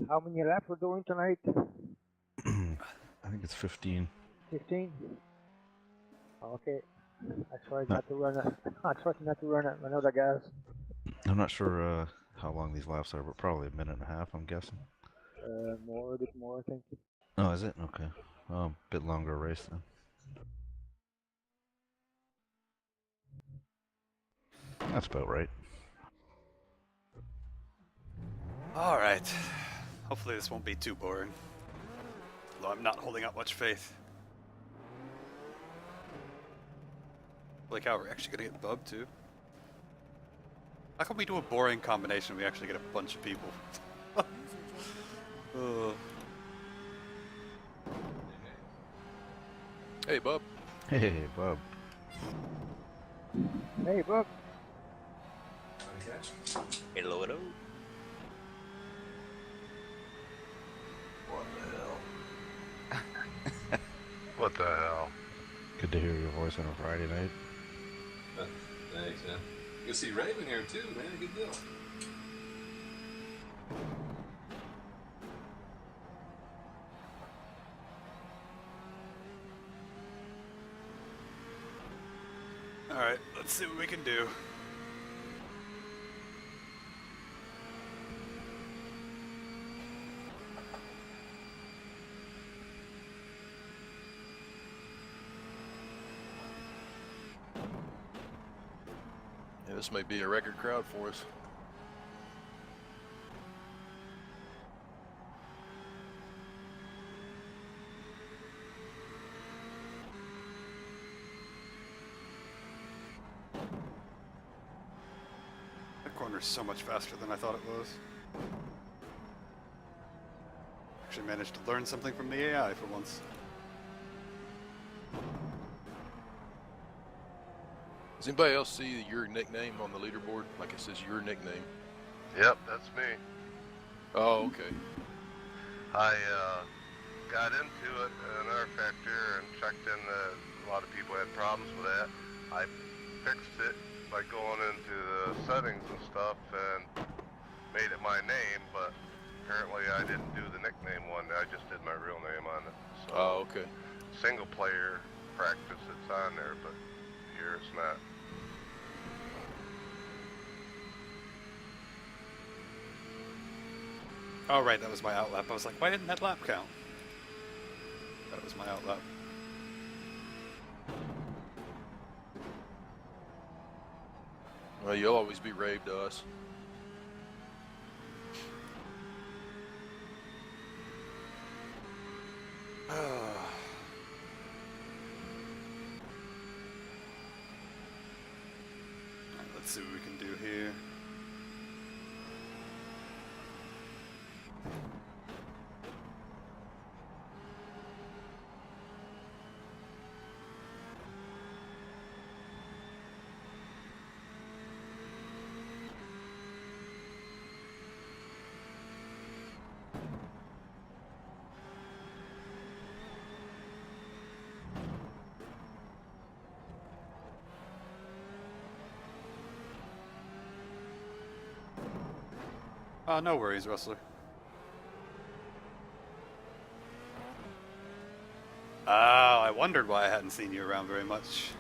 How many laps we're doing tonight? I think it's 15. 15? Okay. I tried Not, not to run it. I tried not to run it another gas. I'm not sure how long these laps are, but probably a minute and a half, I'm guessing. A bit more, I think. Oh, is it? Okay. Well, a bit longer race then. That's about right. Alright. Hopefully this won't be too boring. Although I'm not holding out much faith. Like how we're actually gonna get Bub too. How come we do a boring combination and we actually get a bunch of people? Hey, bub. Hey, Bob. Hey, Book. Hello, hello. What the hell? What the hell? Good to hear your voice on a Friday night. Thanks, man. You can see Raven here too, man. Good deal. Alright, let's see what we can do. Yeah, this may be a record crowd for us. That corner's so much faster than I thought it was. Actually managed to learn something from the AI for once. Does anybody else see your nickname on the leaderboard? Like it says your nickname. Yep, that's me. Oh, okay. I got into it in RFactor and checked in that a lot of people had problems with that. I fixed it by going into the settings and stuff and made it my name, but apparently I didn't do the nickname one. I just did my real name on it. So Oh, okay. single player practice, it's on there, but here it's not. Oh right, that was my outlap. I was like, why didn't that lap count? That was my outlap. Well, you'll always be raved to us. Alright, let's see what we can do here. No worries, Rustler. I wondered why I hadn't seen you around very much.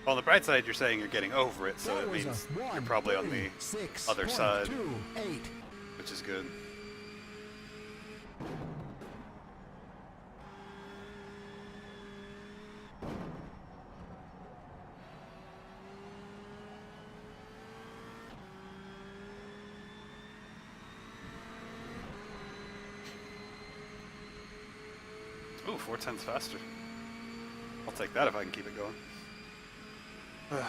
On the bright side, you're saying you're getting over it, so it means you're probably on the other side, which is good. Ooh, 4/10 faster. I'll take that if I can keep it going. Let's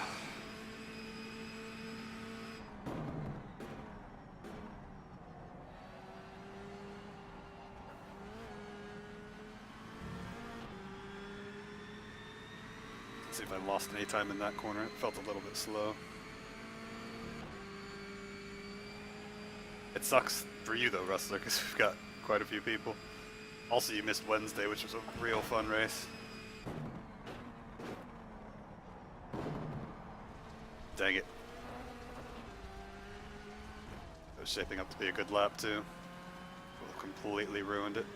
see if I lost any time in that corner. It felt a little bit slow. It sucks for you though, Rustler, because we've got quite a few people. Also, you missed Wednesday, which was a real fun race. Dang it. It was shaping up to be a good lap, too. completely ruined it.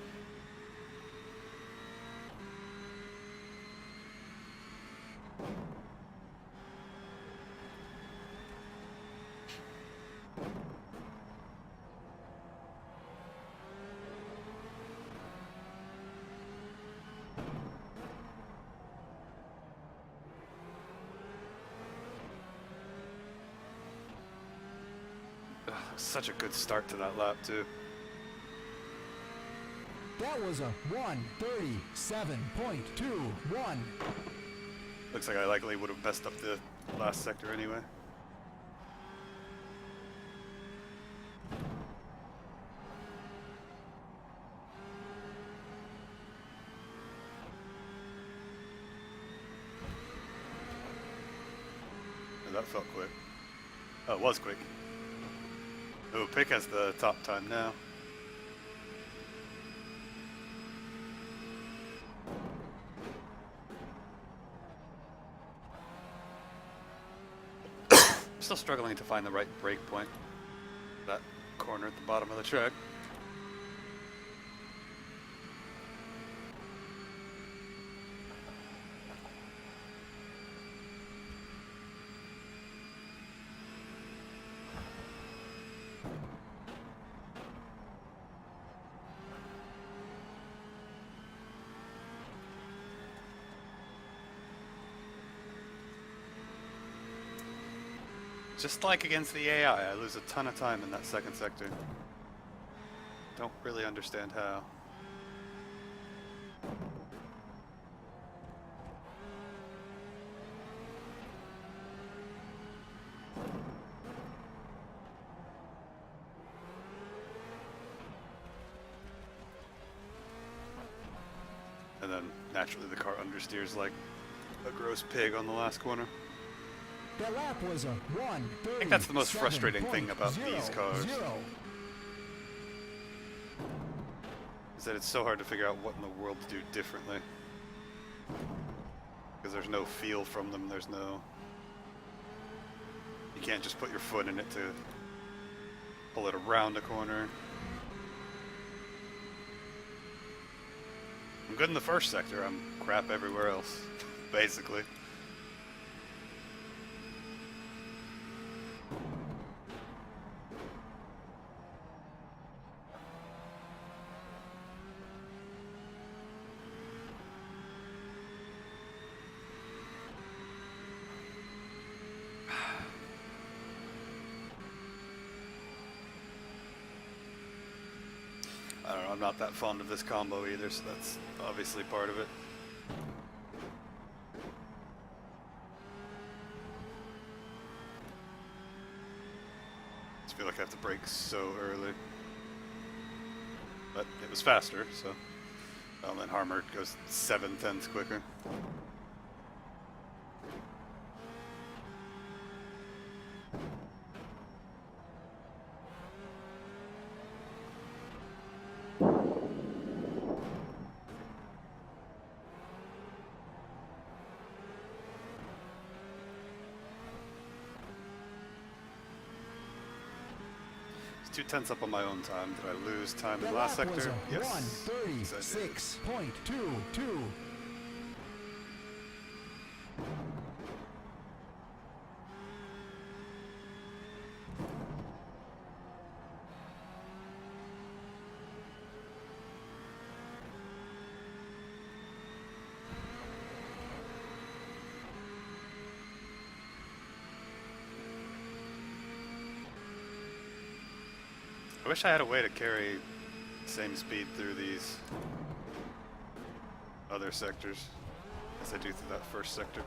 Ugh, such a good start to that lap, too. That was a 1:37.21. Looks like I likely would have messed up the last sector anyway. Oh, that felt quick. Oh, it was quick. Oh, Pick has the top time now. Still struggling to find the right brake point. That corner at the bottom of the track. Just like against the AI, I lose a ton of time in that second sector. Don't really understand how. And then naturally the car understeers like a gross pig on the last corner. That lap was a 1:37.00. I think that's the most frustrating thing about these cars. Is that it's so hard to figure out what in the world to do differently. Because there's no feel from them, there's no... You can't just put your foot in it to pull it around a corner. I'm good in the first sector, I'm crap everywhere else, basically. I don't know, I'm not that fond of this combo either, so that's obviously part of it. I just feel like I have to brake so early. But it was faster, so... Oh, and then Harmer goes 7/10 quicker. It's 2/10 up on my own time. Did I lose time in the last sector? Yes. 1:36.22. I wish I had a way to carry the same speed through these other sectors as I do through that first sector.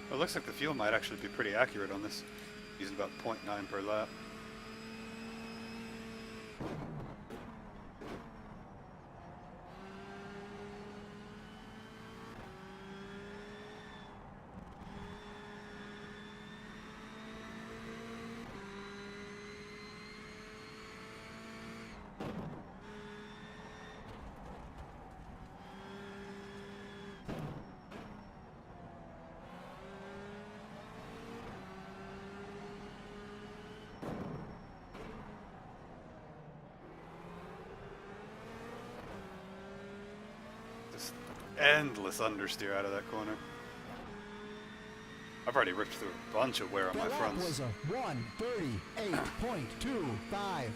Well, it looks like the fuel might actually be pretty accurate on this, using about 0.9 per lap. endless understeer out of that corner. I've already ripped through a bunch of wear on my That lap fronts. was a 1:38.25.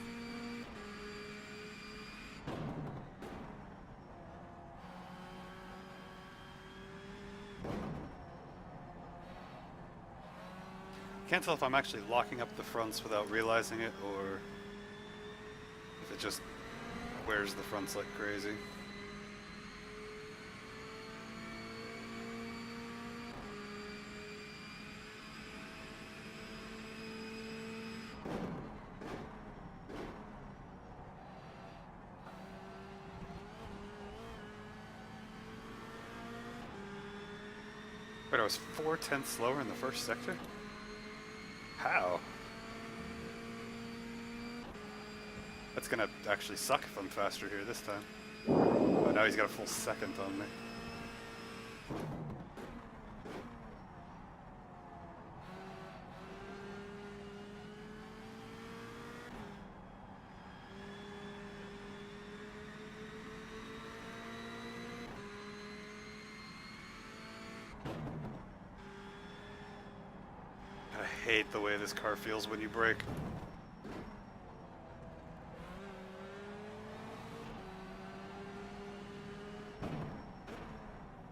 Can't tell if I'm actually locking up the fronts without realizing it, or if it just wears the fronts like crazy. Wait, I was 4/10 slower in the first sector? How? That's gonna actually suck if I'm faster here this time. Oh, now he's got a full second on me. I hate the way this car feels when you brake.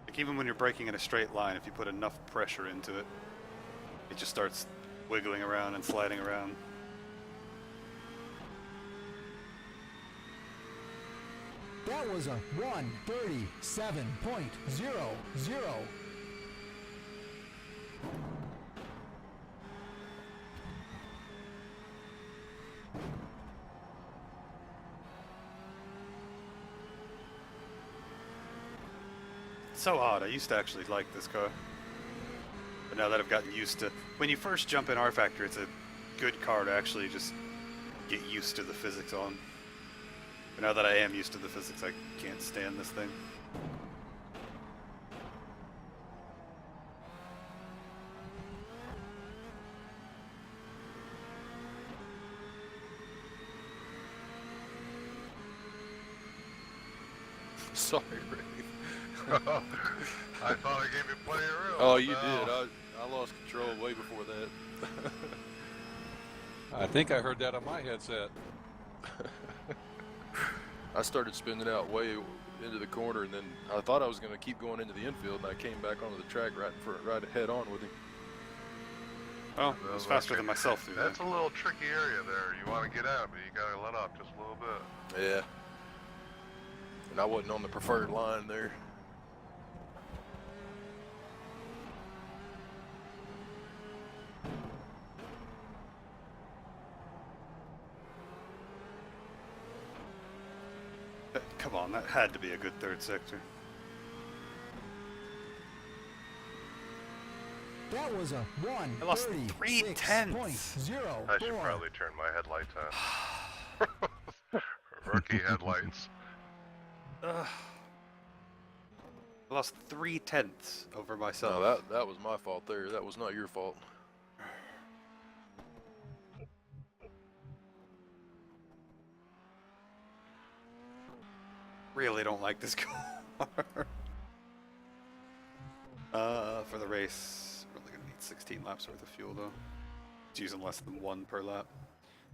Like even when you're braking in a straight line, if you put enough pressure into it, it just starts wiggling around and sliding around. That was a 1:37.00. It's so odd. I used to actually like this car. But now that I've gotten used to... When you first jump in RFactor, it's a good car to actually just get used to the physics on. But now that I am used to the physics, I can't stand this thing. Sorry, Ray. I thought I gave you plenty of room. Oh, you No. did. I lost control way before that. I think I heard that on my headset. I started spinning out way into the corner, and then I thought I was going to keep going into the infield, and I came back onto the track right in front, right head on with him. Oh, it was faster than myself through That's that. a little tricky area there. You want to get out, but you got to let off just a little bit. Yeah. And I wasn't on the preferred line there. Come on, that had to be a good third sector. That was a I lost 3/10. I should probably turn my headlights on. Rookie headlights. I lost 3/10 over myself. No, that was my fault there. That was not your fault. Really don't like this car. For the race, we're only gonna need 16 laps worth of fuel though. It's using less than 1 per lap.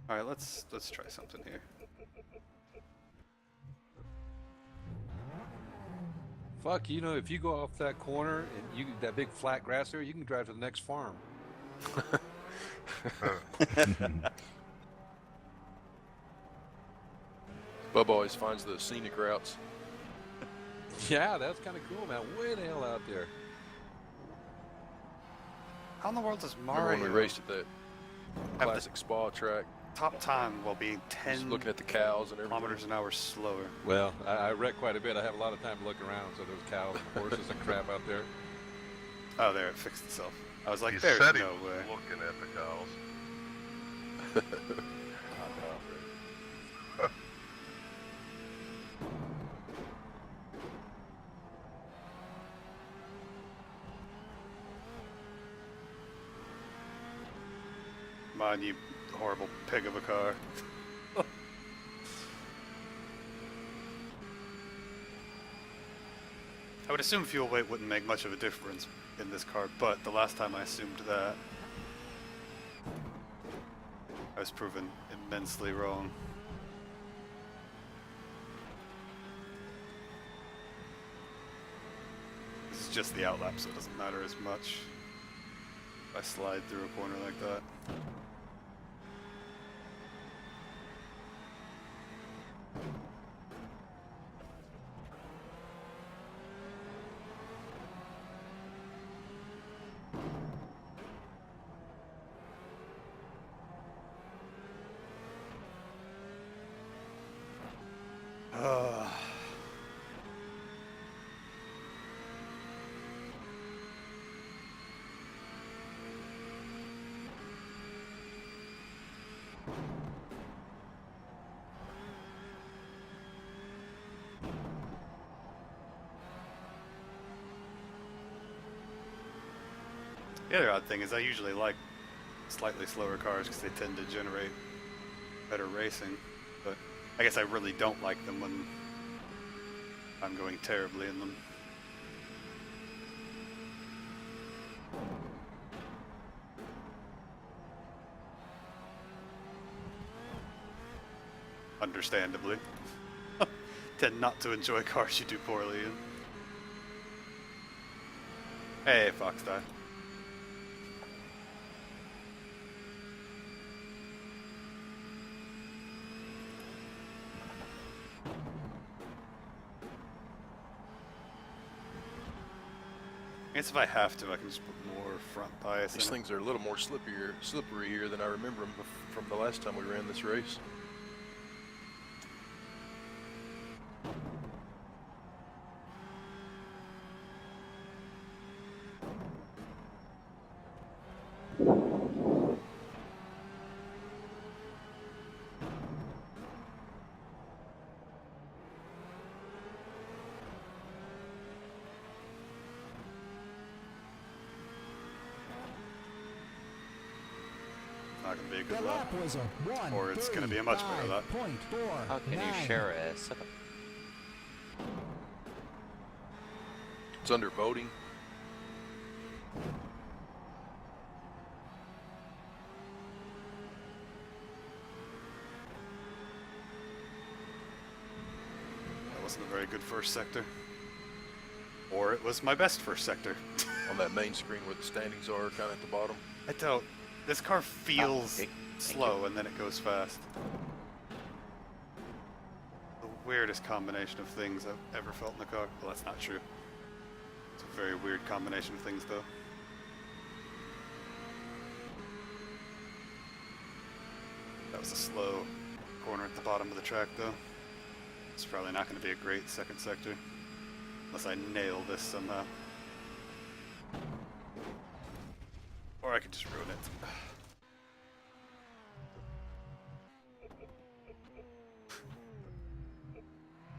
All right, let's try something here. Fuck, you know, if you go off that corner and you that big flat grass there, you can drive to the next farm. Bub always finds the scenic routes. Yeah, that's kind of cool, man. Way the hell out there. How in the world does Remember Mario when we raced at that have classic spa track? top time while being Just 10 looking at the cows and everything. kilometers an hour slower? Well, I wreck quite a bit. I have a lot of time to look around, so there's cows and horses and crap out there. Oh, there, it fixed itself. I was like, He there's said he no was way. looking at the cows. Come on, you horrible pig of a car. I would assume fuel weight wouldn't make much of a difference in this car, but the last time I assumed that, I was proven immensely wrong. This is just the outlap, so it doesn't matter as much if I slide through a corner like that. The other odd thing is I usually like slightly slower cars because they tend to generate better racing, but I guess I really don't like them when I'm going terribly in them. Understandably. Tend not to enjoy cars you do poorly in. Hey, Fox Die. I guess if I have to, I can just put more front bias These in things are a little more slippery here than I remember them from the last time we ran this race. Not gonna be a The good lap. lap was a 1. Or it's gonna be a much better lap. How can you share a setup? It's under voting. That wasn't a very good first sector. Or it was my best first sector. On that main screen where the standings are, kind of at the bottom. I don't. This car feels okay. slow and then it goes fast. The weirdest combination of things I've ever felt in the car. Well, that's not true. It's a very weird combination of things, though. That was a slow corner at the bottom of the track, though. It's probably not going to be a great second sector. Unless I nail this somehow. Or I could just ruin it.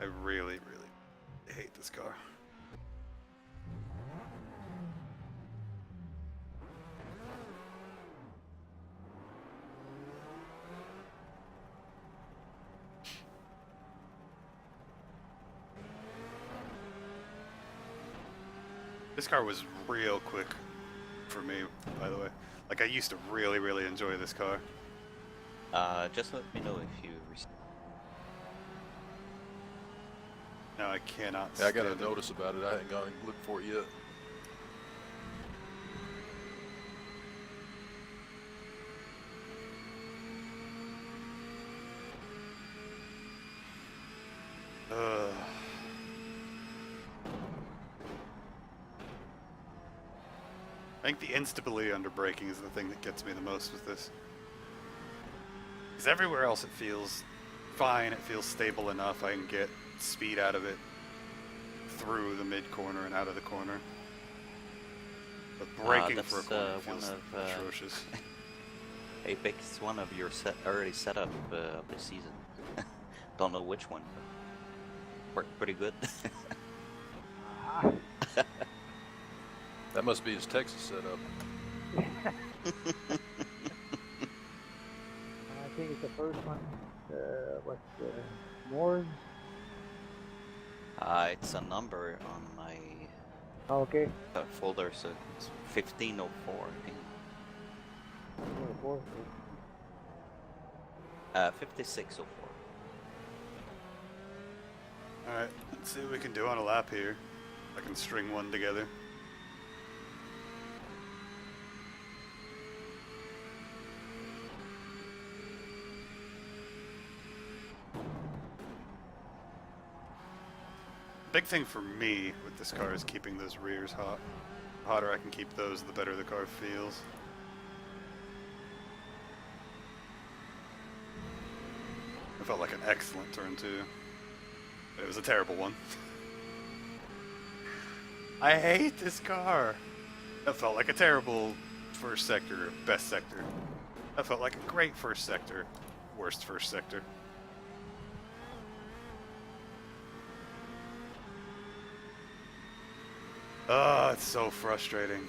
I really, really hate this car. This car was real quick for me, by the way. Like, I used to really, really enjoy this car. Just let me know if you receive. Now I cannot Yeah, I got a stand it. notice about it. I haven't gone and looked for it yet. I think the instability under braking is the thing that gets me the most with this. Because everywhere else it feels fine, it feels stable enough, I can get speed out of it through the mid-corner and out of the corner. But braking for a corner feels atrocious. Apex, one of your early setup of the season. Don't know which one, but worked pretty good. That must be his Texas setup. I think it's the first one. What's the Moors? It's a number on my Oh, okay. folder, so it's 1504, I think. 4. 5604. Alright, let's see what we can do on a lap here. I can string one together. Big thing for me with this car is keeping those rears hot. The hotter I can keep those, the better the car feels. It felt like an excellent turn too. But it was a terrible one. I hate this car. That felt like a terrible first sector, best sector. That felt like a great first sector, worst first sector. Oh, it's so frustrating.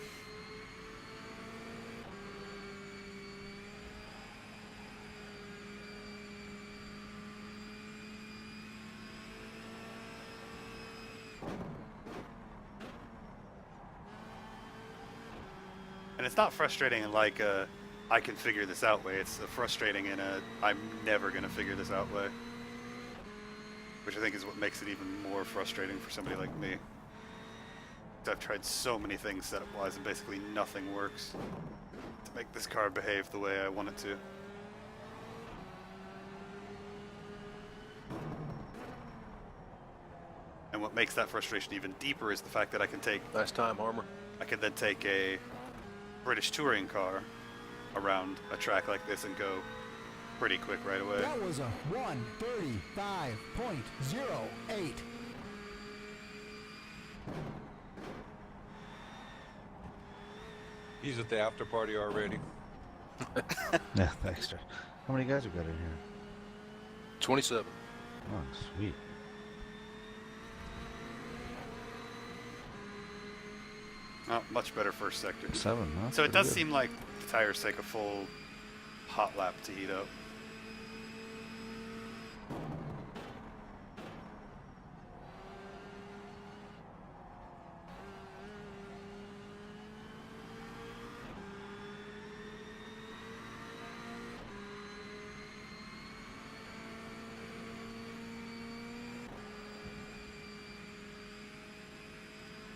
And it's not frustrating in like a, I can figure this out way. It's frustrating in a, I'm never going to figure this out way. Which I think is what makes it even more frustrating for somebody like me. I've tried so many things setup-wise and basically nothing works to make this car behave the way I want it to. And what makes that frustration even deeper is the fact that I can take... Nice time, Harmer. I can then take a British touring car around a track like this and go pretty quick right away. That was a 1:35.08. He's at the after party already. Yeah, thanks, Jeff. How many guys we got in here? 27. Oh, sweet. Oh, much better first sector. 7, huh? So it Pretty does good. seem like the tires take a full hot lap to heat up.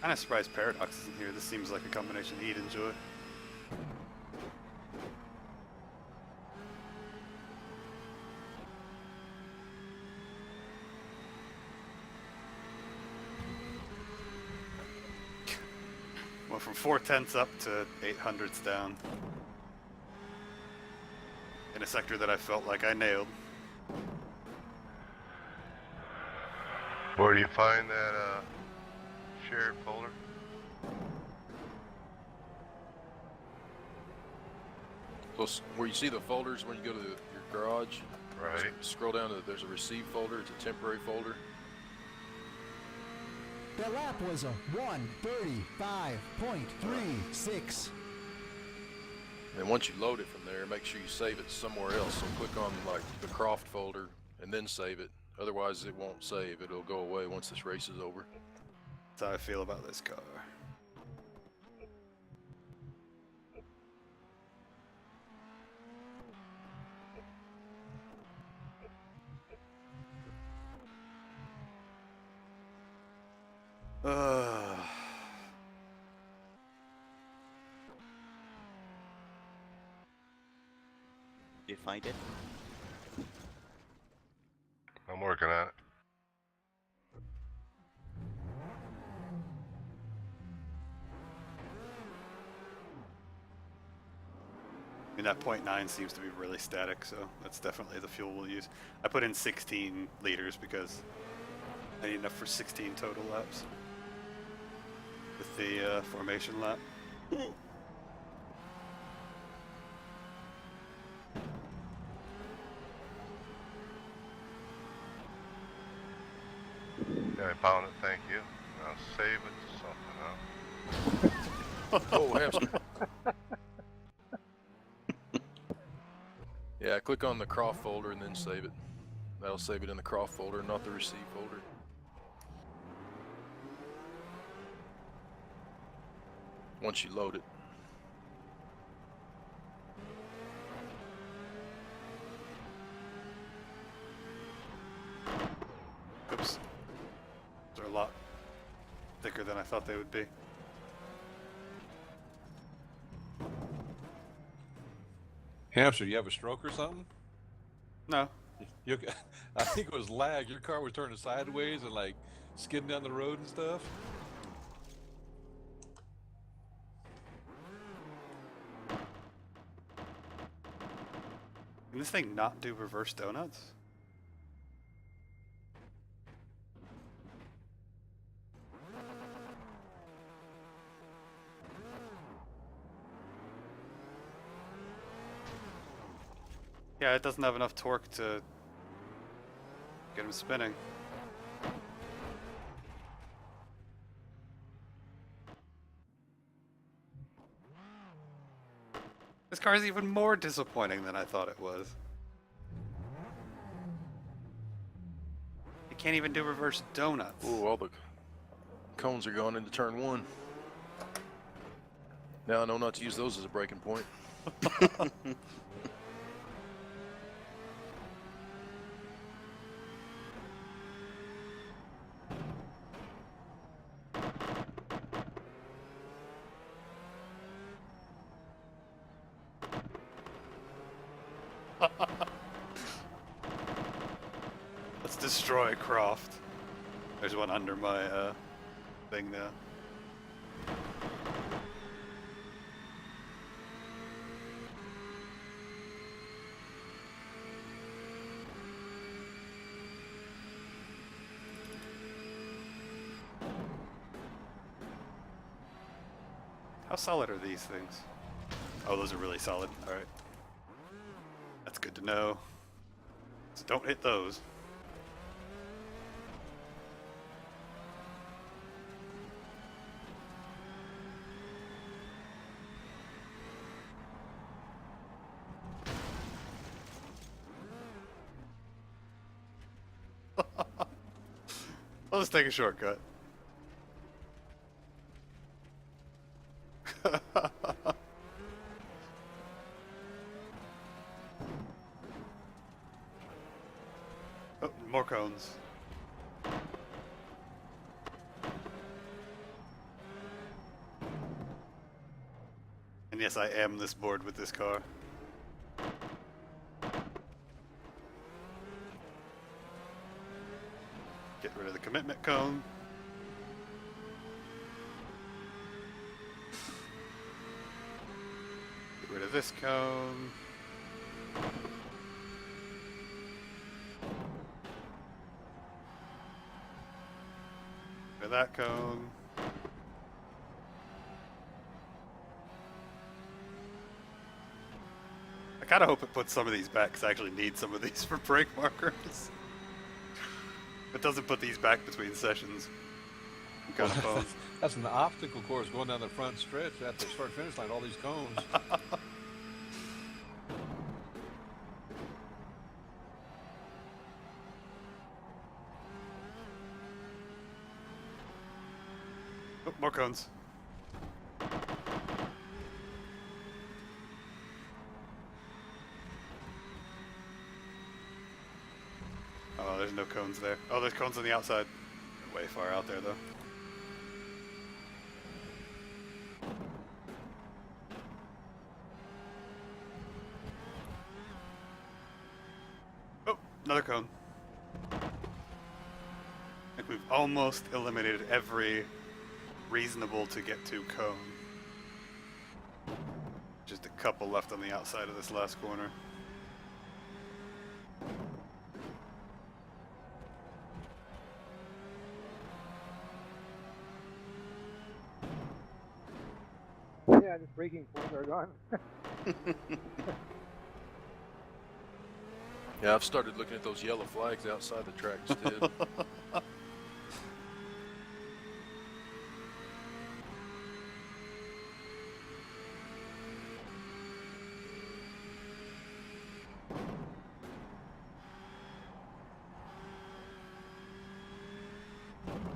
Kind of surprised Paradox isn't here. This seems like a combination he'd enjoy. Went from 4/10 up to 800ths down. In a sector that I felt like I nailed. Where do you find that shared folder? So where you see the folders when you go to your garage, Right. scroll down to there's a receive folder. It's a temporary folder. The lap was a 1:35.36. And once you load it from there, make sure you save it somewhere else. So click on like the Croft folder and then save it. Otherwise, it won't save. It'll go away once this race is over. That's how I feel about this car. Do you find it? I'm working on it. I mean, that 0.9 seems to be really static, so that's definitely the fuel we'll use. I put in 16 liters because I need enough for 16 total laps with the formation lap. Yeah, I found it, thank you. I'll save it to something else. Oh, Hamster. Yeah, click on the Croft folder and then save it. That'll save it in the Croft folder, not the receive folder. once you load it. Oops. They're a lot thicker than I thought they would be. Hamster, you have a stroke or something? No. You, I think it was lag. Your car was turning sideways and like skidding down the road and stuff. Can this thing not do reverse donuts? Yeah, it doesn't have enough torque to get him spinning. This car is even more disappointing than I thought it was. It can't even do reverse donuts. Ooh, all the cones are going into turn 1. Now I know not to use those as a braking point. Let's destroy Croft. There's one under my thing now. How solid are these things? Oh, those are really solid. All right. That's good to know. So don't hit those. I'll just take a shortcut. Oh, more cones. And yes, I am this bored with this car. Get rid of the commitment cone. Get rid of this cone. Get rid of that cone. I kind of hope it puts some of these back because I actually need some of these for brake markers. It doesn't put these back between sessions. I'm kind of bummed. That's an obstacle course going down the front stretch at the start finish line. All these cones. Oh, more cones. Oh, there's no cones there. Oh, there's cones on the outside. Way far out there, though. Oh, another cone. I think we've almost eliminated every reasonable to get to cone. Just a couple left on the outside of this last corner. Yeah, just braking points are gone. Yeah, I've started looking at those yellow flags outside the track instead.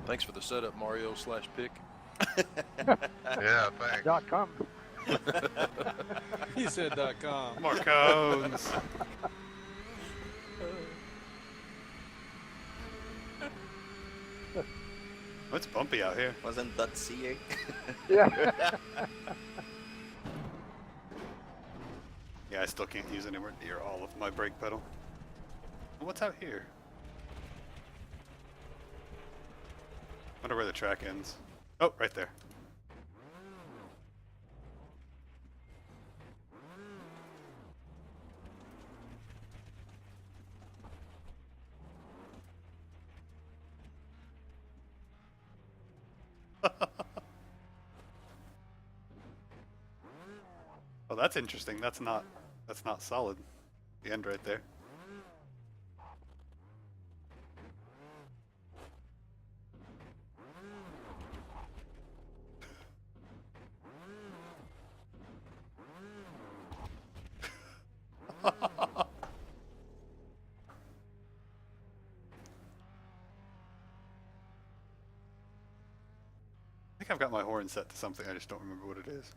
Thanks for the setup, Mario/Pick. Yeah, thanks. .com. He said .com. More cones. Oh, it's bumpy out here. Wasn't that .ca? Yeah. Yeah, I still can't use anywhere near all of my brake pedal. What's out here? Wonder where the track ends. Oh, right there. Oh, that's interesting. That's not solid. The end right there. I think I've got my horn set to something, I just don't remember what it is.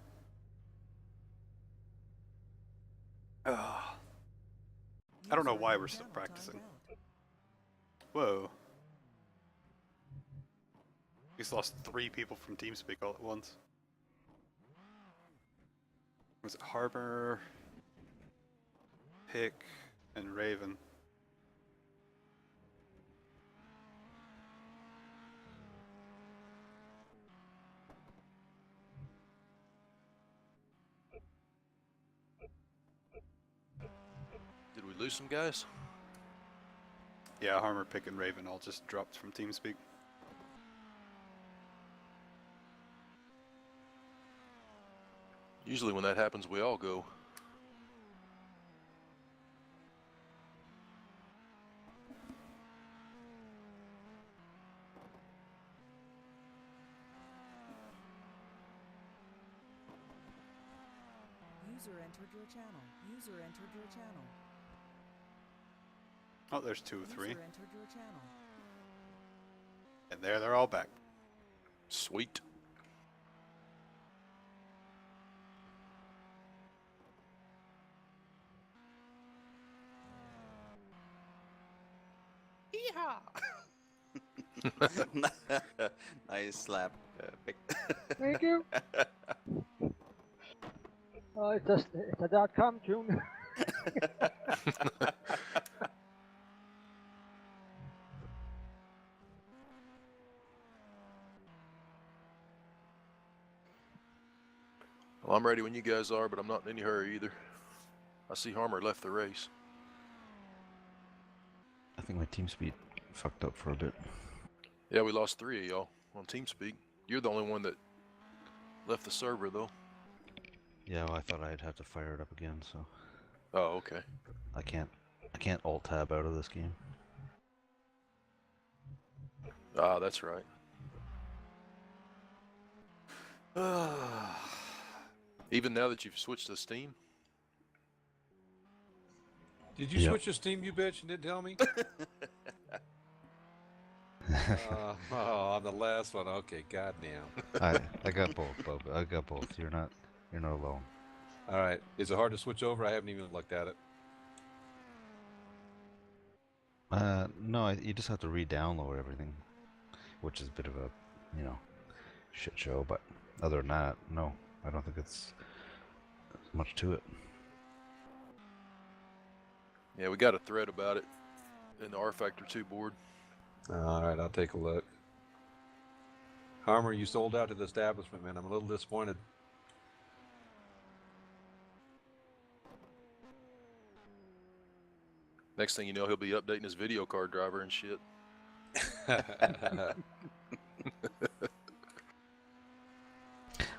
I don't know why we're still practicing. Whoa. He's lost 3 people from TeamSpeak all at once. Was it Harbor, Pick, and Raven? Did we lose some guys? Yeah, Harmer, Pick, and Raven all just dropped from TeamSpeak. Usually when that happens, we all go. User entered your channel. User entered your channel. Oh, there's 2 of 3. User entered your channel. And there, they're all back. Sweet. Nice slap, Pick. Thank you. It's a .com tune. Well, I'm ready when you guys are, but I'm not in any hurry either. I see Harmer left the race. I think my TeamSpeak fucked up for a bit. Yeah, we lost 3 of y'all on TeamSpeak. You're the only one that left the server, though. Yeah, well, I thought I'd have to fire it up again, so Oh, okay. I can't alt tab out of this game. Ah, that's right. Even now that you've switched to Steam? Did you switch to Steam, you bitch, and didn't tell me? Oh, I'm the last one. Okay, goddamn. I got both, Bub. I got both. You're not alone. All right. Is it hard to switch over? I haven't even looked at it. No, you just have to re-download everything, which is a bit of a, shit show. But other than that, no, I don't think it's much to it. Yeah, we got a thread about it in the RFactor 2 board. All right, I'll take a look. Harmer, you sold out to the establishment, man. I'm a little disappointed. Next thing you know, he'll be updating his video card driver and shit.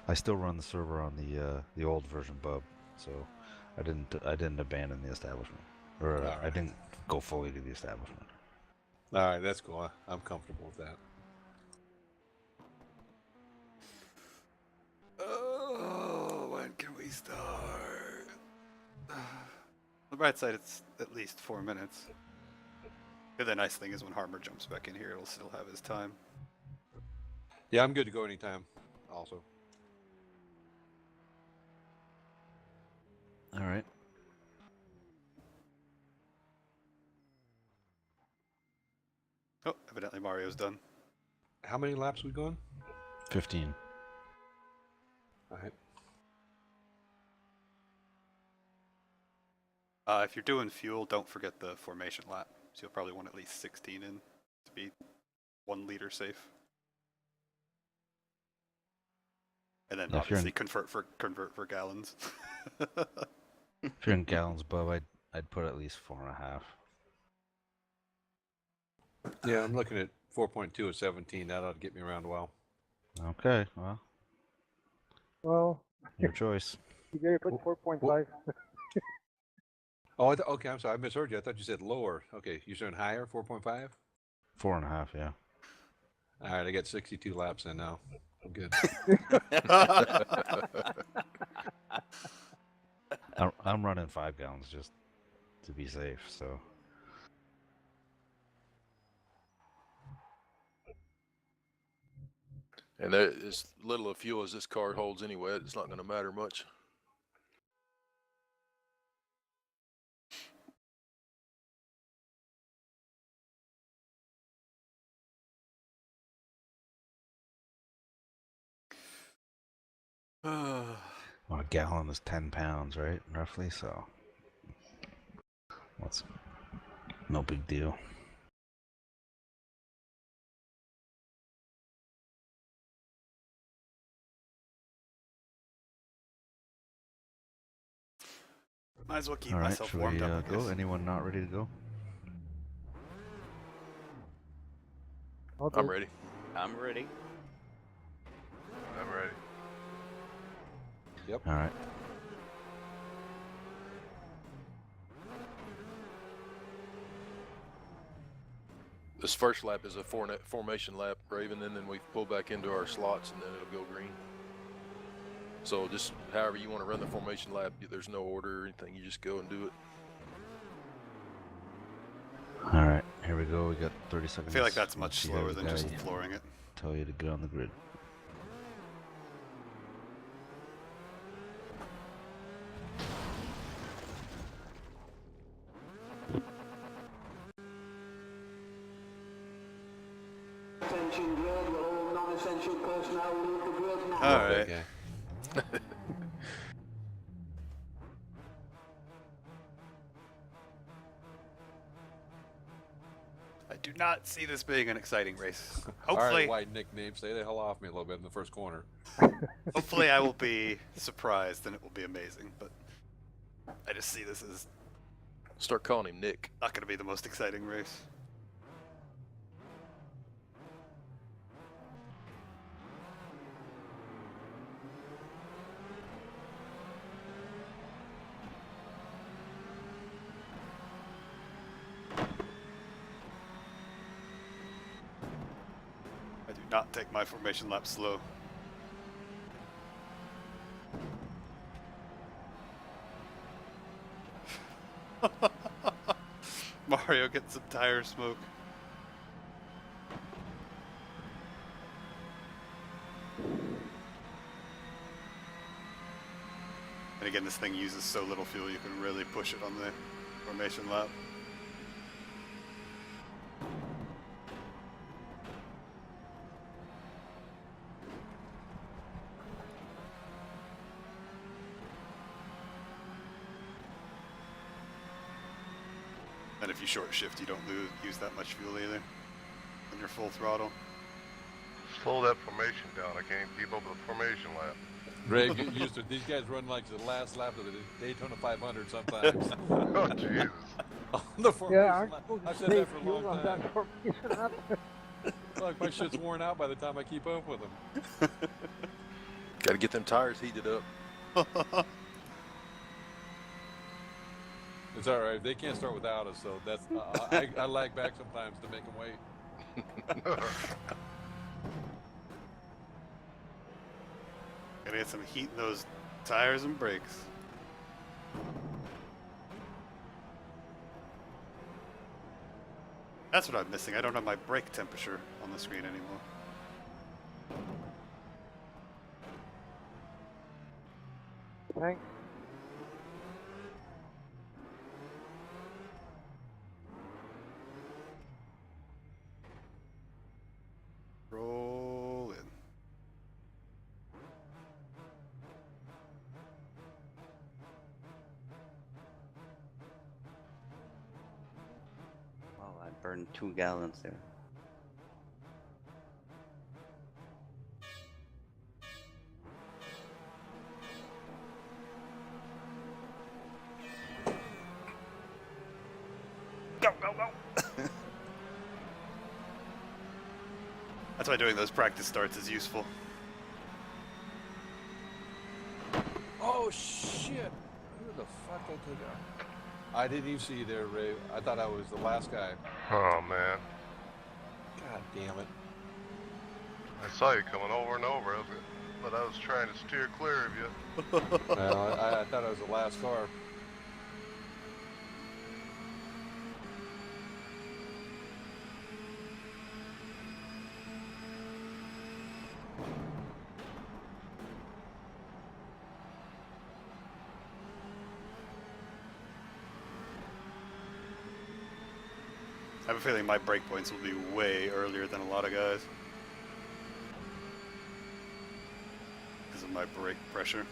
I still run the server on the old version, Bub. So I didn't abandon the establishment, or right. I didn't go fully to the establishment. All right, that's cool. I'm comfortable with that. Oh, when can we start? The bright side, it's at least 4 minutes. But the nice thing is when Harmer jumps back in here, it'll still have his time. Yeah, I'm good to go anytime. also. All right. Oh, evidently Mario's done. How many laps we going? 15. All right. If you're doing fuel, don't forget the formation lap. So you'll probably want at least 16 in to be 1 liter safe. And then Yeah, obviously convert for gallons. If you're in gallons above, I'd put at least 4.5. Yeah, I'm looking at 4.2 at 17. That ought to get me around a while. Okay, well, Well, your choice. you better put 4.5. Oh, okay. I'm sorry. I misheard you. I thought you said lower. Okay, you're saying higher, 4.5? 4.5, yeah. All right, I got 62 laps in now. I'm good. I'm running 5 gallons just to be safe, so. And there, as little of fuel as this car holds anyway, it's not going to matter much. Well, a gallon is 10 pounds, right? Roughly, so. That's no big deal. Might as well keep All right, myself should warmed we up. I go? guess. Anyone not ready to go? Okay. I'm ready. I'm ready. I'm ready. Yep. All right. This first lap is a formation lap, Raven, and then we pull back into our slots, and then it'll go green. So just however you want to run the formation lap, there's no order or anything. You just go and do it. All right, here we go. We got 30 seconds. I feel like that's We'll much see how slower the than just guy flooring it. Tell you to get on the grid. Attention grid, all non-essential personnel leave the grid now. All right. Okay. I do not see this being an exciting race. All right, Hopefully, white nickname. Stay the hell off me a little bit in the first corner. hopefully I will be surprised and it will be amazing. But I just see this as Start calling him Nick. not going to be the most exciting race. I do not take my formation lap slow. Mario gets some tire smoke. And again, this thing uses so little fuel, you can really push it on the formation lap. And if you short shift, you don't use that much fuel either when you're full throttle. Slow that formation down. I can't keep up with the formation lap. Ray, get used to it. These guys run like the last lap of the Daytona 500 sometimes. Oh, Jesus. On the formation Yeah, aren't lap. supposed I've to said take that for a fuel long on time. that formation lap. Look, my shit's worn out by the time I keep up with them. Got to get them tires heated up. It's all right. They can't start without us, so that's I lag back sometimes to make them wait. Gotta get some heat in those tires and brakes. That's what I'm missing. I don't have my brake temperature on the screen anymore. Thanks. Roll in. Wow, I burned 2 gallons there. Go, go, go! That's why doing those practice starts is useful. Oh shit! Who the fuck I took out? I didn't even see you there, Ray. I thought I was the last guy. Oh, man. God damn it. I saw you coming over and over, but I was trying to steer clear of you. Well, I thought I was the last car. I have a feeling my breakpoints will be way earlier than a lot of guys. Because of my brake pressure.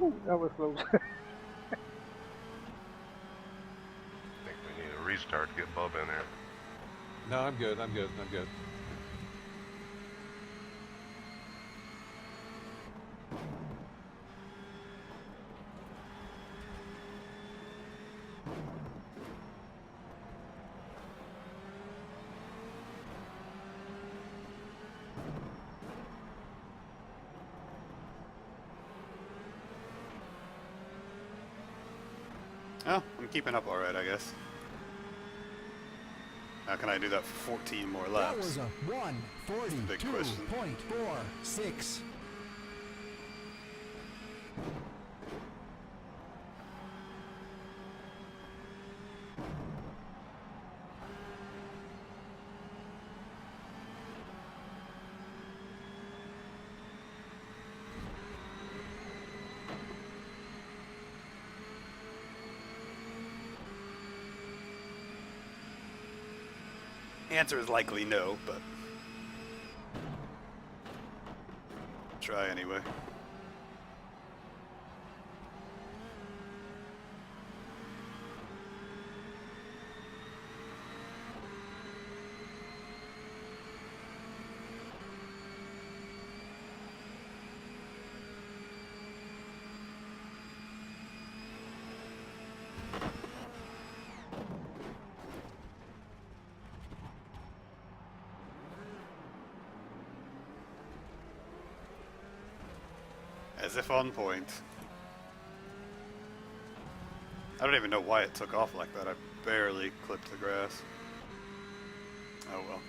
Ooh, that was close. I think we need a restart to get Bub in there. No, I'm good. I'm good. I'm good. Oh, I'm keeping up alright, I guess. How can I do that for 14 more That laps? was a Big question. 142.46. The answer is likely no, but try anyway. As if on point. I don't even know why it took off like that. I barely clipped the grass. Oh well.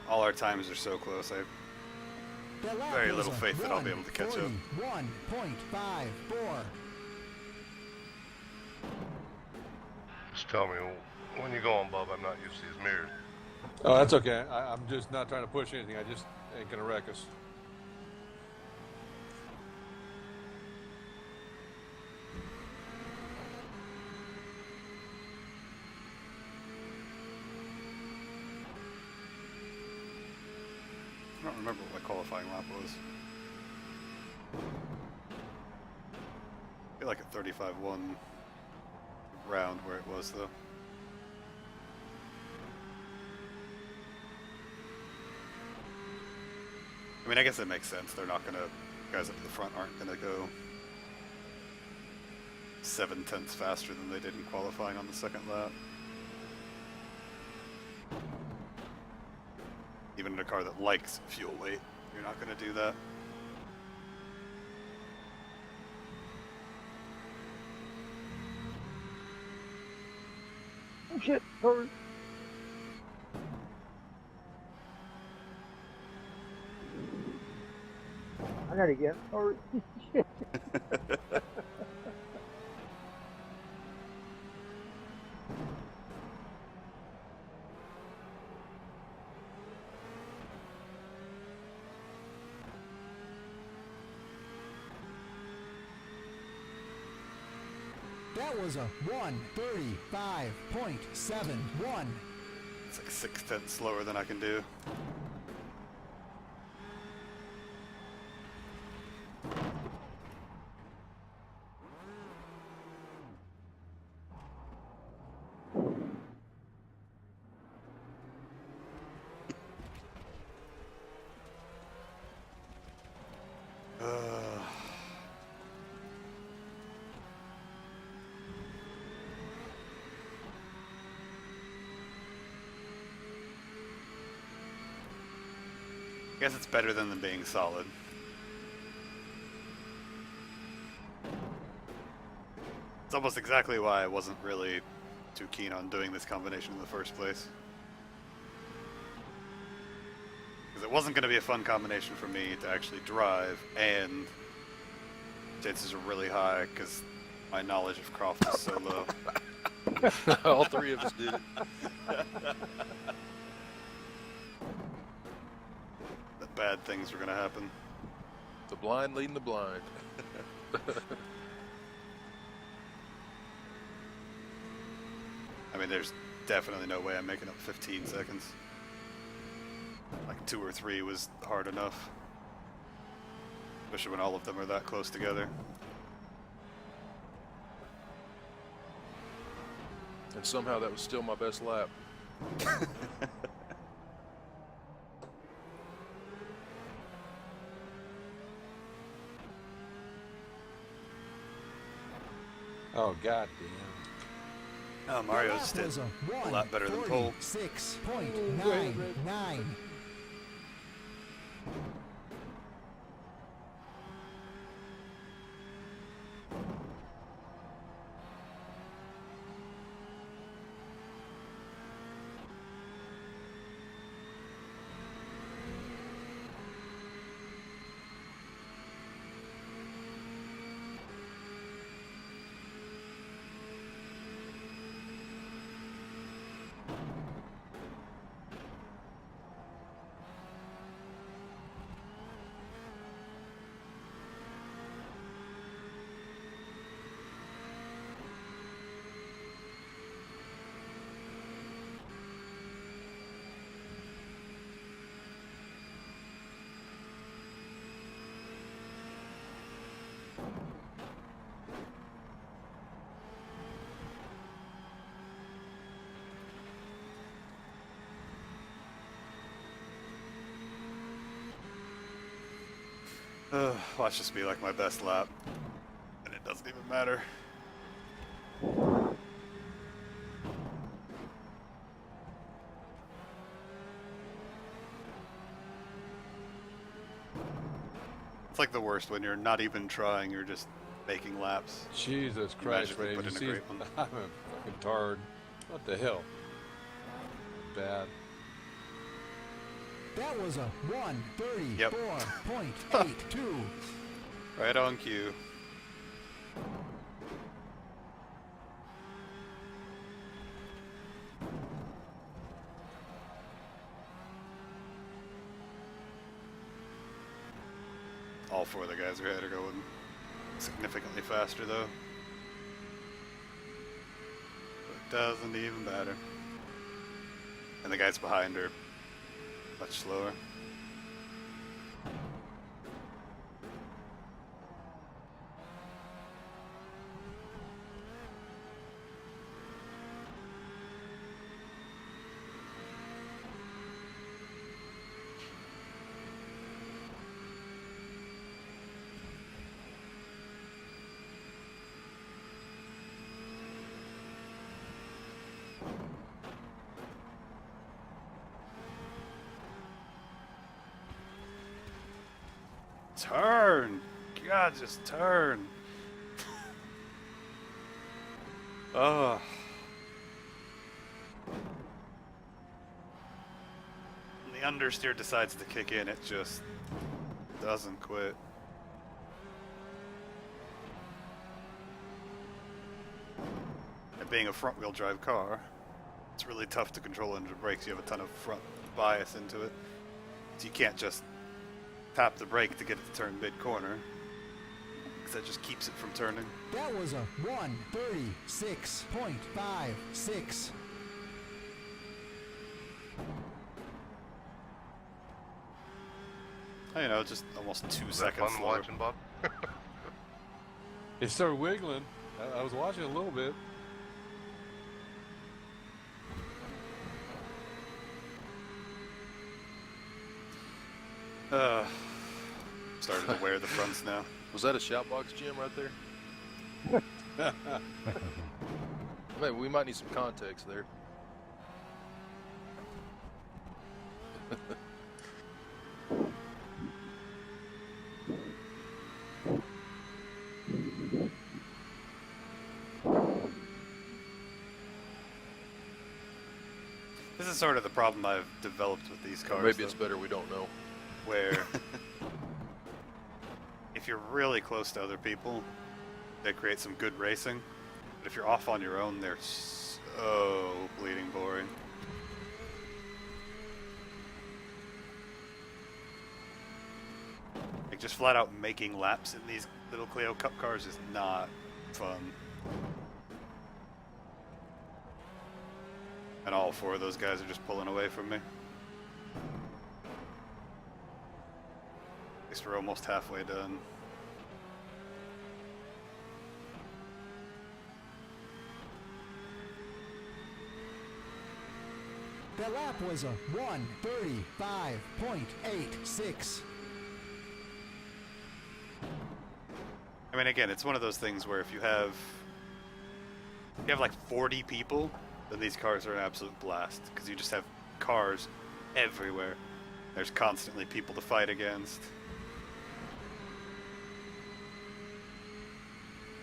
All our times are so close. I have very little faith that I'll be able to catch up. 1.54. Just tell me when you go on, Bub. I'm not used to these mirrors. Oh, that's okay. I'm just not trying to push anything. I just ain't gonna wreck us. I don't remember what my qualifying lap was. I feel like a 35-1 round where it was though. I mean, I guess it makes sense. They're not gonna, guys up at the front aren't gonna go 7/10 faster than they did in qualifying on the second lap. Even in a car that likes fuel weight, you're not gonna do that. shit, sorry. I gotta get sorry. Shit. That was a 1:35.71. It's like 6/10 slower than I can do. I guess it's better than them being solid. It's almost exactly why I wasn't really too keen on doing this combination in the first place. Because it wasn't going to be a fun combination for me to actually drive, and chances are really high because my knowledge of Croft is so low. All three of us did it. That bad things were going to happen. The blind leading the blind. I mean, there's definitely no way I'm making up 15 seconds. Like 2 or 3 was hard enough. Especially when all of them are that close together. And somehow that was still my best lap. Oh, goddamn. Oh, Mario's did a lot better than Cole. 6.99. Watch this be like my best lap. And it doesn't even matter. It's like the worst when you're not even trying, you're just making laps. Jesus You Christ, magically Ray. put You in a see, great one. I'm a fucking tard. What the hell? Bad. That was a 1:34.82. Right on cue. All 4 of the guys ahead are going significantly faster though. But it doesn't even matter. And the guys behind are much slower. Turn! God, just turn! the understeer decides to kick in, it just doesn't quit. And being a front-wheel drive car, it's really tough to control under the brakes. You have a ton of front bias into it. So you can't just tap the brake to get it to turn mid-corner, because that just keeps it from turning. That was a 1:36.56. You know, just almost 2 Is that seconds fun slower. watching, Bob? It started wiggling. I was watching a little bit. Started to wear the fronts now. Was that a shoutbox, Jim, right there? Maybe we might need some context there. This is sort of the problem I've developed with these cars. Maybe it's better we don't know. Where if you're really close to other people, they create some good racing. But if you're off on your own, they're so bleeding boring. Like just flat out making laps in these little Clio Cup cars is not fun. And all 4 of those guys are just pulling away from me. At least we're almost halfway done. The lap was a 1:35.86. I mean, again, it's one of those things where if you have like 40 people, then these cars are an absolute blast, because you just have cars everywhere. There's constantly people to fight against.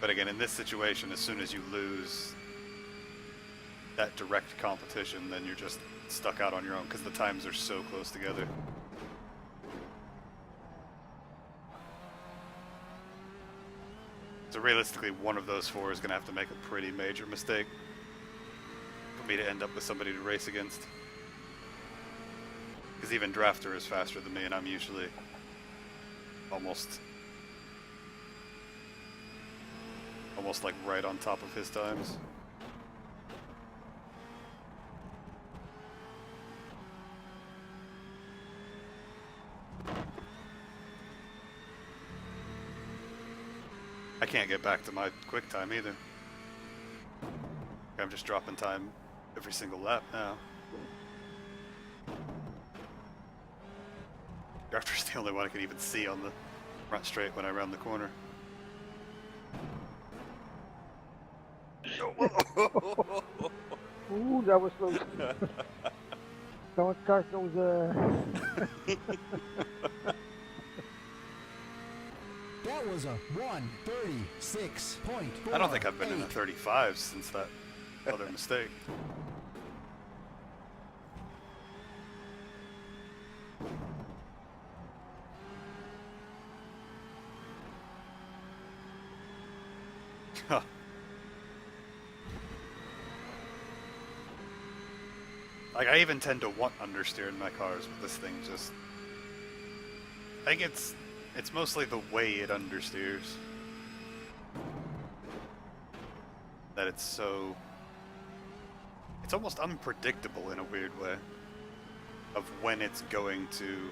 But again, in this situation, as soon as you lose that direct competition, then you're just stuck out on your own, because the times are so close together. So realistically, one of those 4 is going to have to make a pretty major mistake for me to end up with somebody to race against. Because even Drafter is faster than me, and I'm usually almost like right on top of his times. I can't get back to my quick time either. I'm just dropping time every single lap now. Drafter's the only one I can even see on the front straight when I round the corner. Ooh, that was close. Don't start those, That was a 1:36.48. I don't think I've been in the 35s since that other mistake. Huh. Like, I even tend to want understeer in my cars, but this thing just... I think it's mostly the way it understeers. That it's so... It's almost unpredictable in a weird way. Of when it's going to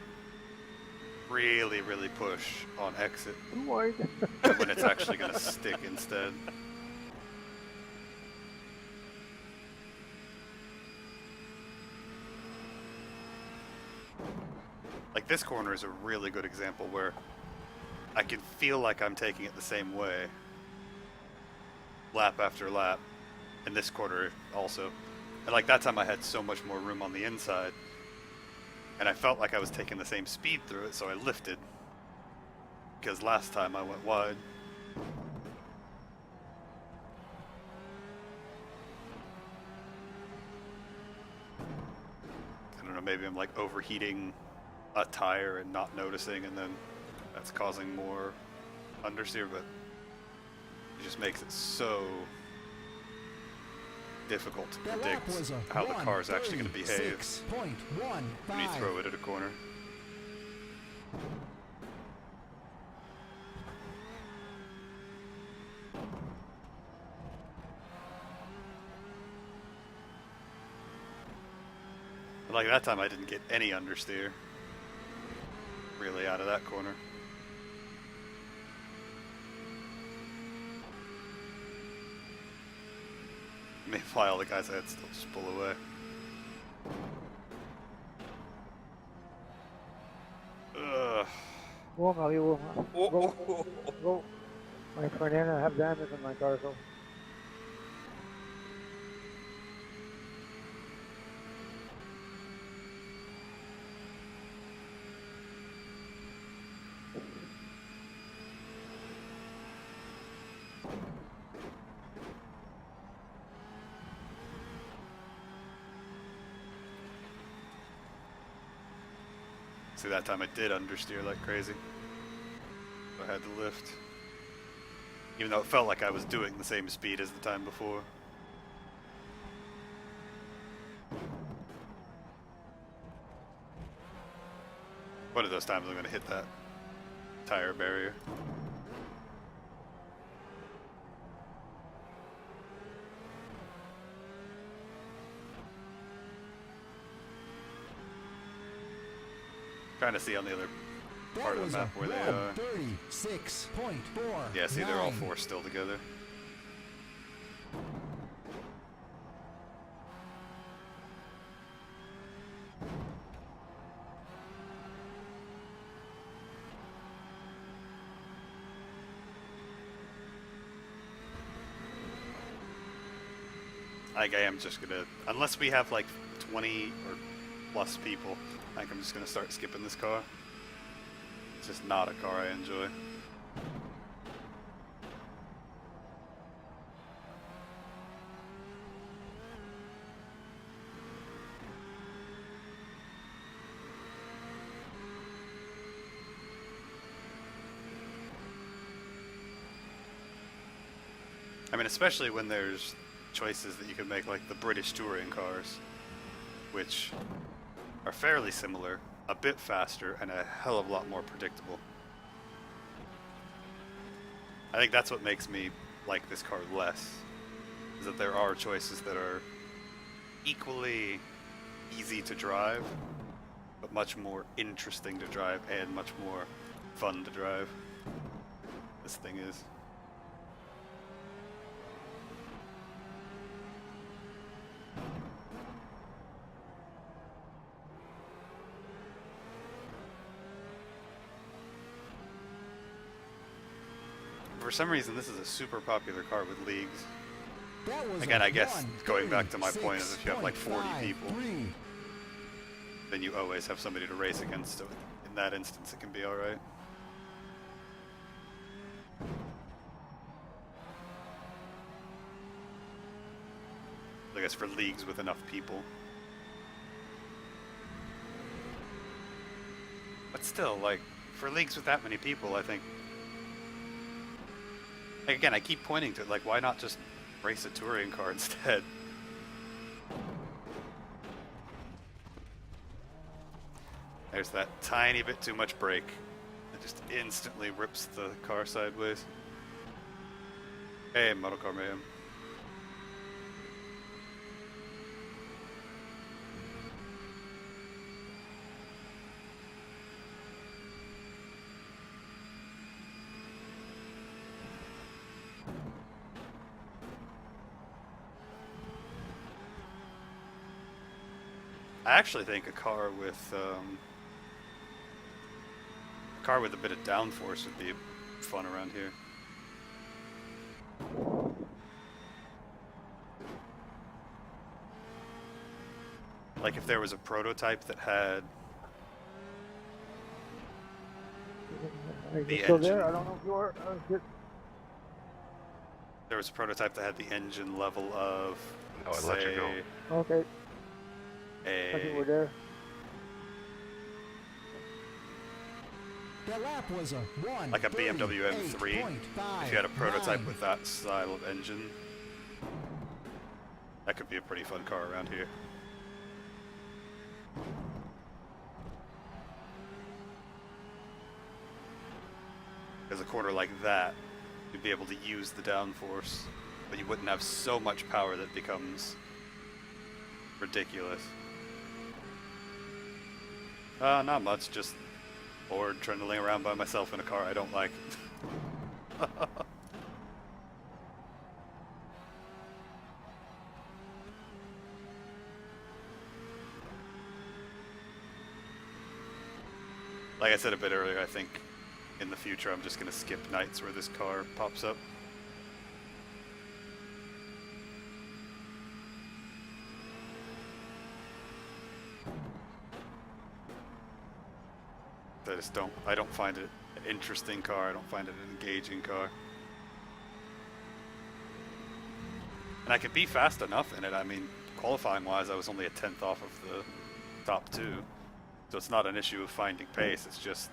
really, really push on exit. too wide. And when it's actually going to stick instead. Like, this corner is a really good example where I can feel like I'm taking it the same way lap after lap, and this corner also. And like that time I had so much more room on the inside, and I felt like I was taking the same speed through it, so I lifted, because last time I went wide. I don't know, maybe I'm like overheating a tire and not noticing, and then that's causing more understeer, but it just makes it so difficult to predict how the car is actually going to behave when you throw it at a corner. Like that time I didn't get any understeer really out of that corner. Meanwhile, the guys ahead still just pull away. Ugh. Go, Mario. Go. Go. My friend, I have damage on my car, so. See, that time I did understeer like crazy. I had to lift. Even though it felt like I was doing the same speed as the time before. One of those times I'm going to hit that tire barrier. Trying to see on the other part of the map where they are. 36.4. Yeah, see, they're all four still together. I am just gonna, unless we have like 20 or plus people, I think I'm just gonna start skipping this car. It's just not a car I enjoy. I mean, especially when there's choices that you can make, like the British touring cars, which are fairly similar, a bit faster, and a hell of a lot more predictable. I think that's what makes me like this car less, is that there are choices that are equally easy to drive, but much more interesting to drive and much more fun to drive. This thing is. For some reason, this is a super popular car with leagues. Again, I guess going back to my point is if you have like 40 people, then you always have somebody to race against. So in that instance, it can be alright. I guess for leagues with enough people. But still, like, for leagues with that many people, I think... Like, again, I keep pointing to it, like, why not just race a touring car instead? There's that tiny bit too much brake that just instantly rips the car sideways. Hey, Model Car Mayhem. I actually think a car with a bit of downforce would be fun around here. Like if there was a prototype that had the still engine. there? I don't know if you are. There was a prototype that had the engine level of, Oh, electrical. Okay. a I think we're there. The lap was a 1. Like a BMW M3. If you had a prototype with that style of engine, that could be a pretty fun car around here. Because a corner like that, you'd be able to use the downforce, but you wouldn't have so much power that it becomes ridiculous. Not much, just bored trundling around by myself in a car I don't like. Like I said a bit earlier, I think in the future I'm just going to skip nights where this car pops up. I don't find it an interesting car, I don't find it an engaging car. And I could be fast enough in it. I mean, qualifying wise I was only a 10th off of the top 2. So it's not an issue of finding pace, it's just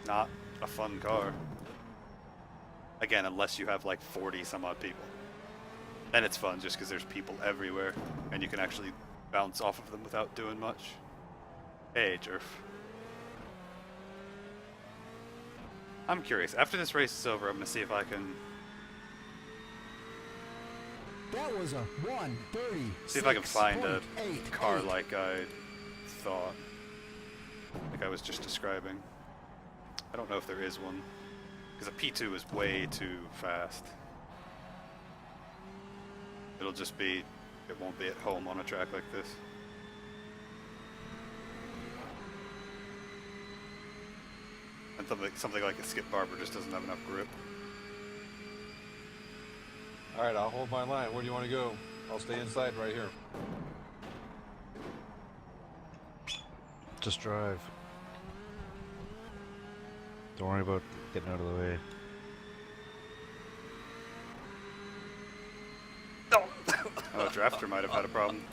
not a fun car. Again, unless you have like 40 some odd people. Then it's fun just because there's people everywhere and you can actually bounce off of them without doing much. Hey, Jerf. I'm curious. After this race is over, I'm going to see if I can... That was a 1:30. See if I can find a car like I thought. Like I was just describing. I don't know if there is one. Because a P2 is way too fast. It'll just be... It won't be at home on a track like this. And something like a Skip Barber just doesn't have enough grip. Alright, I'll hold my line. Where do you want to go? I'll stay inside right here. Just drive. Don't worry about getting out of the way. Oh, Drafter might have had a problem.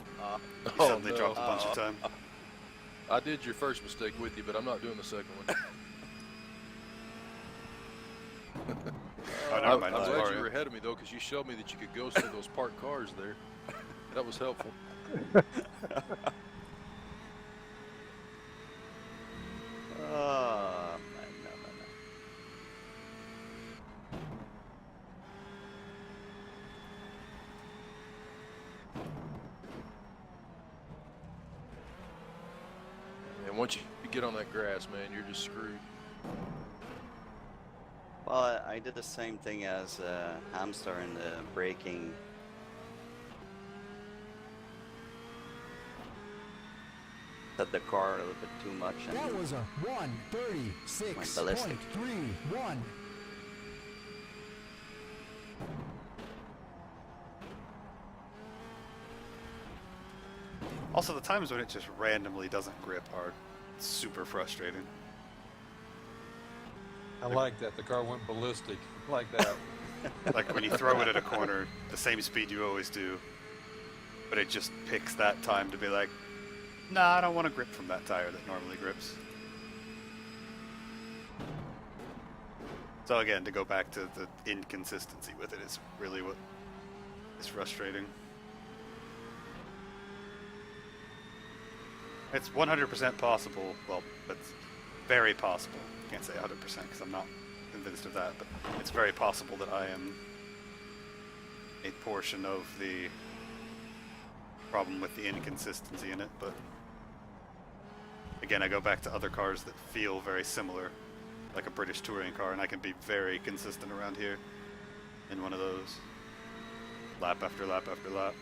He suddenly dropped a bunch of time. I did your first mistake with you, but I'm not doing the second one. Oh, never mind. I'm glad you were ahead of me though, because you showed me that you could go through those parked cars there. That was helpful. And once you get on that grass, man, you're just screwed. Well, I did the same thing as Hamster in the braking. Set the car a little bit too much. And that was a 1:36.31. Also, the times when it just randomly doesn't grip are super frustrating. I like that. The car went ballistic. Like that. Like when you throw it at a corner, the same speed you always do, but it just picks that time to be like, nah, I don't want to grip from that tire that normally grips. So again, to go back to the inconsistency with it is really what is frustrating. It's 100% possible, well, it's very possible. Can't say 100% because I'm not convinced of that, but it's very possible that I am a portion of the problem with the inconsistency in it, but again, I go back to other cars that feel very similar, like a British touring car, and I can be very consistent around here in one of those, lap after lap after lap.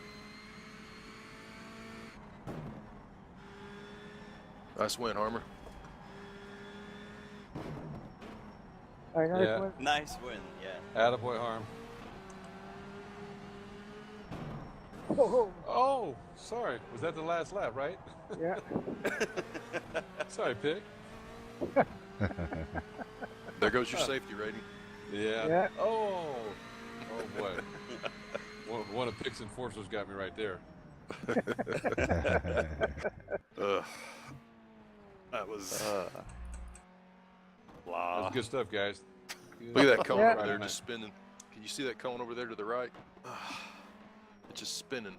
Nice win, Harmer. Nice Yeah. win. Nice win, yeah. Attaboy, Harm. Oh, Oh, sorry. Was that the last lap, right? yeah. Sorry, Pick. There goes your safety rating. Yeah. Yeah. Oh. Oh boy. One of Pick's enforcers got me right there. Ugh. That was Blah. That's good stuff, guys. Look at that cone Yeah. over there just spinning. Can you see that cone over there to the right? It's just spinning.